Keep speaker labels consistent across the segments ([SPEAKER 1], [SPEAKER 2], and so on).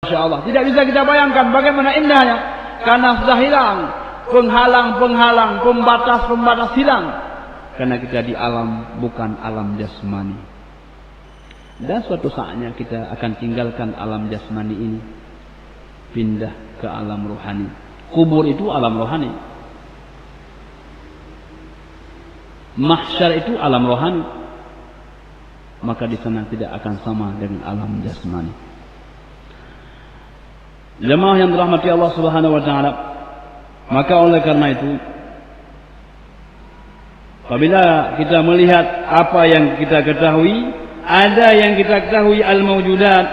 [SPEAKER 1] Masya-Allah. Tidak bisa kita bayangkan bagaimana indahnya. Karena sudah hilang penghalang-penghalang, pembatas-pembatas hilang. Karena kita di alam bukan alam jasmani. Dan suatu saatnya kita akan tinggalkan alam jasmani ini, pindah ke alam rohani. Kubur itu alam rohani. Mahsyar itu alam rohani. Maka di sana tidak akan sama dengan alam jasmani. Jemaah yang dirahmati Allah Subhanahu wa taala, maka oleh karena itu apabila kita melihat apa yang kita ketahui, ada yang kita ketahui al-mawjudat,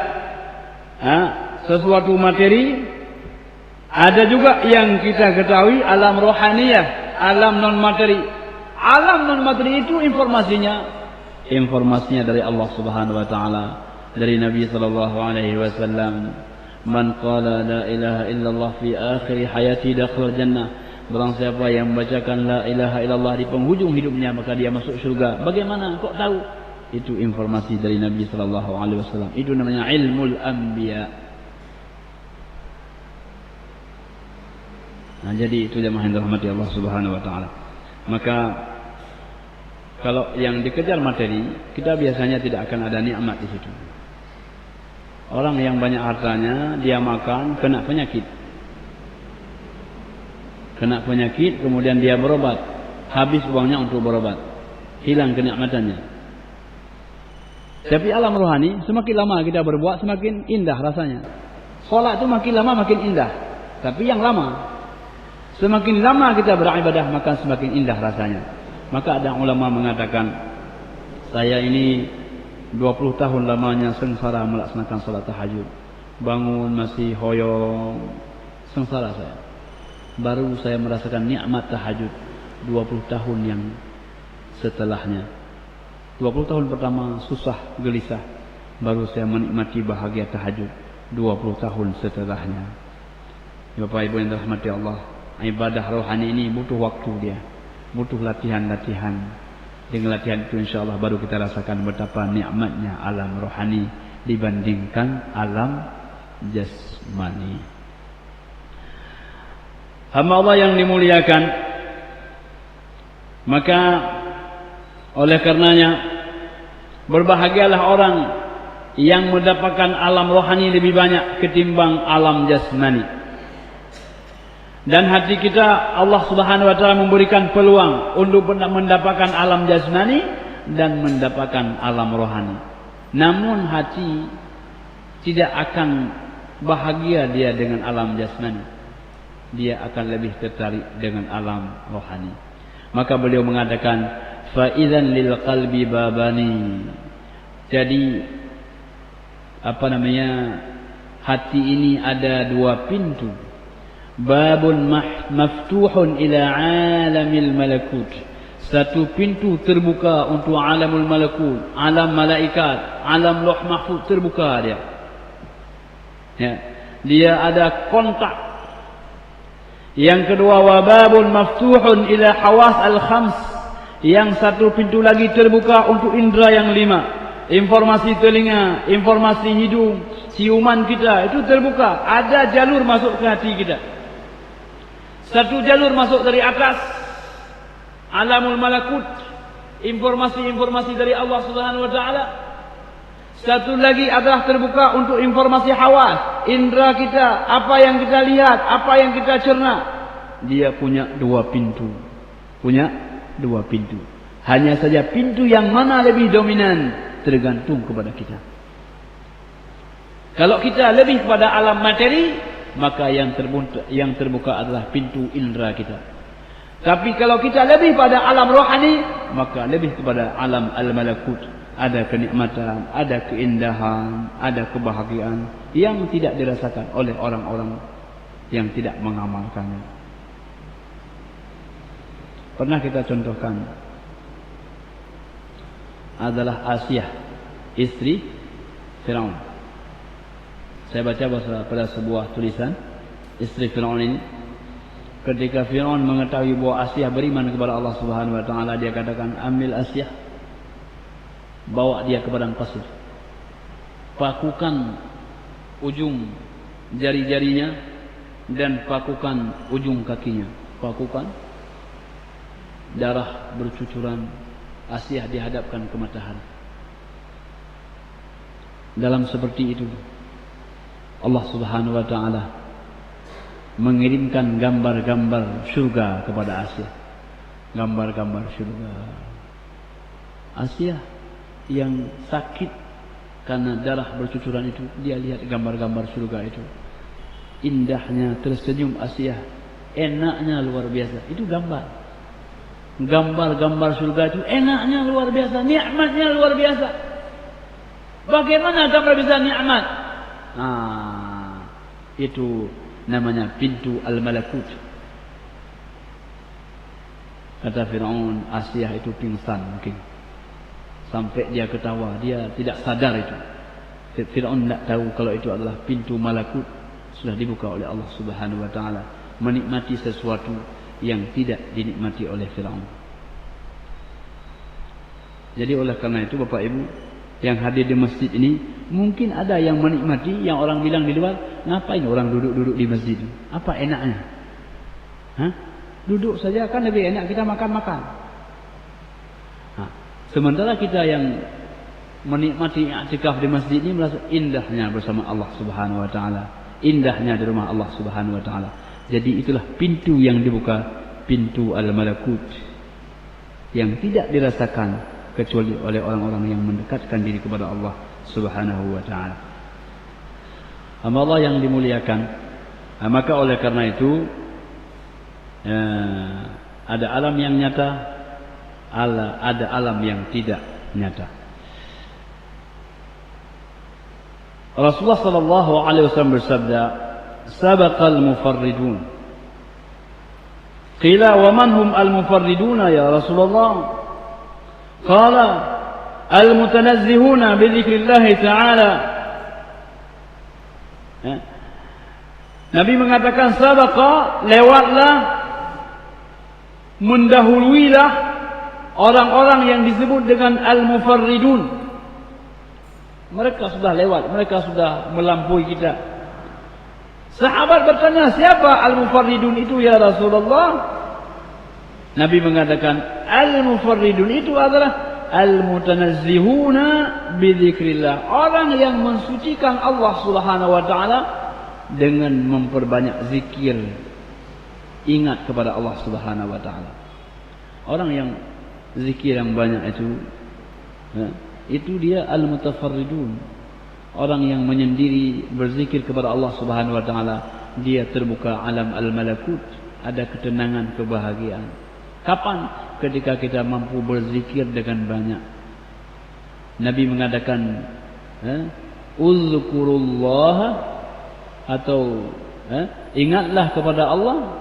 [SPEAKER 1] sesuatu materi, ada juga yang kita ketahui alam rohaniyah, alam non materi. Alam non materi itu informasinya dari Allah Subhanahu wa taala, dari Nabi sallallahu alaihi wasallam. Man qala la ilaha illallah fi akhir hayati dakhala jannah. Barang siapa yang membacakan la ilaha illallah di penghujung hidupnya, maka dia masuk surga. Bagaimana kok tahu? Itu informasi dari Nabi sallallahu alaihi wasallam. Itu namanya ilmul anbiya. Nah, jadi itu jemaah yang dirahmati Allah Subhanahu wa taala. Maka kalau yang dikejar materi, kita biasanya tidak akan ada nikmat di situ. Orang yang banyak hartanya, dia makan, kena penyakit. Kena penyakit, kemudian dia berobat. Habis uangnya untuk berobat. Hilang kenikmatannya. Tapi alam rohani, semakin lama kita berbuat, semakin indah rasanya. Salat itu makin lama makin indah. Tapi yang lama. Semakin lama kita beribadah, maka semakin indah rasanya. Maka ada ulama mengatakan, saya ini 20 tahun lamanya sengsara melaksanakan salat tahajud. Bangun masih hoyong, sengsara saya. Baru saya merasakan nikmat tahajud 20 tahun yang setelahnya. 20 tahun pertama susah, gelisah. Baru saya menikmati bahagia tahajud 20 tahun setelahnya. Bapak Ibu yang dirahmati Allah, ibadah rohani ini butuh waktu dia. Butuh latihan-latihan. Dengan latihan itu insyaAllah baru kita rasakan betapa nikmatnya alam rohani dibandingkan alam jasmani. Hamba Allah yang dimuliakan, maka oleh karenanya berbahagialah orang yang mendapatkan alam rohani lebih banyak ketimbang alam jasmani. Dan hati kita Allah Subhanahu wa taala memberikan peluang untuk mendapatkan alam jasmani dan mendapatkan alam rohani. Namun hati tidak akan bahagia dia dengan alam jasmani. Dia akan lebih tertarik dengan alam rohani. Maka beliau mengatakan fa idzan lil qalbi babani. Jadi hati ini ada dua pintu. Babun maftuhun ila alamil malakut. Satu pintu terbuka untuk alamul malakut, alam malaikat, alam lauh mahfuz terbuka dia. Ya, dia ada kontak. Yang kedua wababun maftuhun ila hawas al-khams. Yang satu pintu lagi terbuka untuk indera yang 5. Informasi telinga, informasi hidung, ciuman kita itu terbuka. Ada jalur masuk ke hati kita. Satu jalur masuk dari atas, alamul malakut, informasi-informasi dari Allah Subhanahu wa taala. Satu lagi adalah terbuka untuk informasi hawas, indera kita, apa yang kita lihat, apa yang kita cerna. Dia punya dua pintu. Hanya saja pintu yang mana lebih dominan tergantung kepada kita. Kalau kita lebih kepada alam materi, maka yang terbuka adalah pintu indera kita. Tapi kalau kita lebih pada alam rohani, maka lebih kepada alam al-malakut. Ada kenikmatan, ada keindahan, ada kebahagiaan yang tidak dirasakan oleh orang-orang yang tidak mengamalkannya. Pernah kita contohkan adalah Asiyah, istri Firaun. Saya baca pada sebuah tulisan istri Firaun ini, ketika Firaun mengetahui bahwa Asiyah beriman kepada Allah Subhanahu wa taala, dia katakan, ambil Asiyah, bawa dia ke padang pasir, pakukan ujung jari-jarinya dan pakukan ujung kakinya. Pakukan, darah bercucuran, Asiyah dihadapkan ke matahari. Dalam seperti itu Allah Subhanahu wa ta'ala mengirimkan gambar-gambar surga kepada Asiyah. Gambar-gambar surga. Asiyah yang sakit karena darah bercucuran itu, dia lihat gambar-gambar surga itu. Indahnya tersenyum Asiyah, enaknya luar biasa. Itu gambar. Gambar-gambar surga itu enaknya luar biasa, nikmatnya luar biasa. Bagaimana gambar bisa nikmat? Itu namanya pintu al-malakut. Kata Fir'aun, Asiyah itu pingsan mungkin. Sampai dia ketawa, dia tidak sadar itu. Fir'aun tidak tahu kalau itu adalah pintu malakut sudah dibuka oleh Allah Subhanahu wa ta'ala, menikmati sesuatu yang tidak dinikmati oleh Fir'aun. Jadi oleh karena itu Bapak Ibu yang hadir di masjid ini, mungkin ada yang menikmati, yang orang bilang di luar, ngapain orang duduk-duduk di masjid? Apa enaknya? Duduk saja kan lebih enak, kita makan-makan. Sementara kita yang menikmati i'tikaf di masjid ini merasa indahnya bersama Allah Subhanahu wa ta'ala, indahnya di rumah Allah Subhanahu wa ta'ala. Jadi itulah pintu yang dibuka, pintu al-malakut, yang tidak dirasakan kecuali oleh orang-orang yang mendekatkan diri kepada Allah Subhanahu wa ta'ala. Hamba Allah yang dimuliakan, maka oleh karena itu ada alam yang nyata, ada alam yang tidak nyata. Rasulullah sallallahu alaihi wasallam bersabda, "Sabaqal mufarridun." Qila wa man hum al-mufarriduna ya Rasulullah? Qala al-mutanazzihuna bi dzikrillah ta'ala. Nabi mengatakan sabaqa, lewatlah, mendahuluilah orang-orang yang disebut dengan al-mufarridun. Mereka sudah lewat, mereka sudah melampaui kita. Sahabat bertanya, siapa al-mufarridun itu ya Rasulullah? Nabi mengatakan al-mufarridun itu adalah al-mutanazzihuna bidzikrillah, orang yang mensucikan Allah Subhanahu wa ta'ala dengan memperbanyak zikir, ingat kepada Allah Subhanahu wa ta'ala. Orang yang zikir yang banyak itu dia al-mutafarridun, orang yang menyendiri berzikir kepada Allah Subhanahu wa ta'ala. Dia terbuka alam al-malakut, ada ketenangan, kebahagiaan. Kapan? Ketika kita mampu berzikir dengan banyak. Nabi mengatakan uzkurullah, atau ingatlah kepada Allah,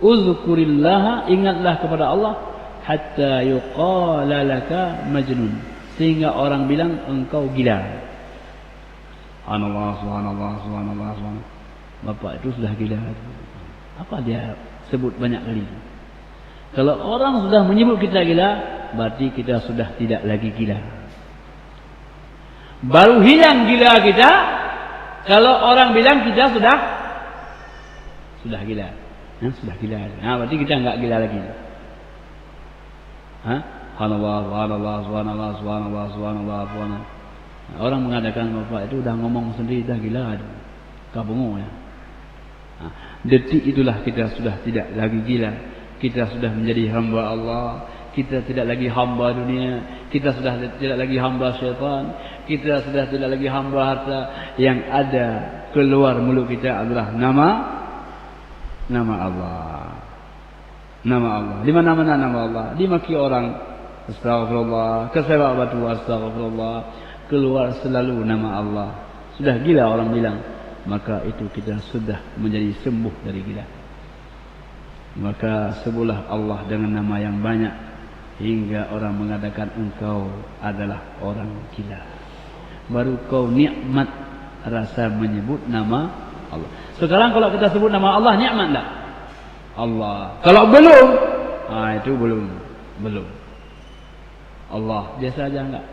[SPEAKER 1] uzkurillah, ingatlah kepada Allah, hatta yuqala laka majnun, sehingga orang bilang engkau gila. Subhanallah, subhanallah, subhanallah, subhanallah. Bapak itu sudah gila. Apa dia sebut banyak kali? Kalau orang sudah menyebut kita gila, berarti kita sudah tidak lagi gila. Baru hilang gila kita kalau orang bilang kita sudah gila. Sudah gila. Berarti kita enggak gila lagi. Subhanallah, subhanallah, subhanallah, subhanallah, subhanallah, subhanallah. Orang mengatakan Bapak itu udah ngomong sendiri dah gila. Kabungu ya. Detik itulah kita sudah tidak lagi gila. Kita sudah menjadi hamba Allah. Kita tidak lagi hamba dunia. Kita sudah tidak lagi hamba syaitan. Kita sudah tidak lagi hamba harta. Yang ada keluar mulut kita adalah nama Allah. Nama Allah. Di mana-mana nama Allah. Dimaki orang, astagfirullah. Kesepak batu, astagfirullah. Keluar selalu nama Allah. Sudah gila orang bilang, maka itu kita sudah menjadi sembuh dari gila. Maka sebulah Allah dengan nama yang banyak, hingga orang mengatakan engkau adalah orang gila. Baru kau nikmat rasa menyebut nama Allah. Sekarang kalau kita sebut nama Allah, nikmat tak? Allah. Kalau belum, itu belum. Allah biasa aja enggak.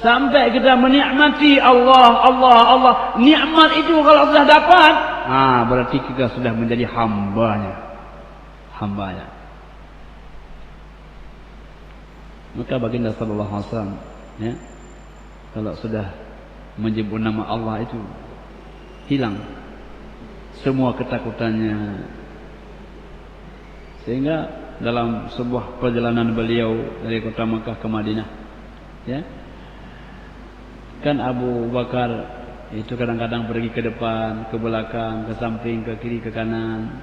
[SPEAKER 1] Sampai kita menikmati Allah. Nikmat itu kalau sudah dapat, berarti kita sudah menjadi hambanya. Maka baginda sallallahu alaihi wasallam, ya, kalau sudah menyebut nama Allah itu hilang semua ketakutannya. Sehingga dalam sebuah perjalanan beliau dari kota Makkah ke Madinah, ya, kan Abu Bakar itu kadang-kadang pergi ke depan, ke belakang, ke samping, ke kiri, ke kanan.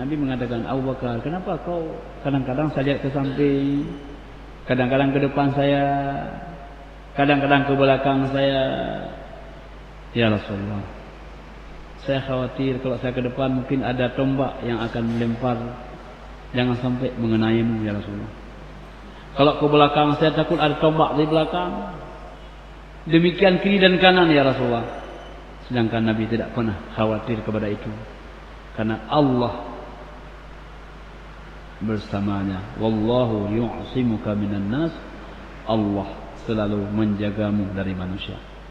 [SPEAKER 1] Nabi mengatakan, Abu Bakar, kenapa kau kadang-kadang saya lihat ke samping, kadang-kadang ke depan saya, kadang-kadang ke belakang saya? Ya Rasulullah, saya khawatir kalau saya ke depan mungkin ada tombak yang akan melempar, jangan sampai mengenaimu ya Rasulullah. Kalau ke belakang saya takut ada tombak di belakang. Demikian kiri dan kanan ya Rasulullah. Sedangkan Nabi tidak pernah khawatir kepada itu, karena Allah bersamanya. Wallahu yu'simuka minan nas. Allah selalu menjagamu dari manusia.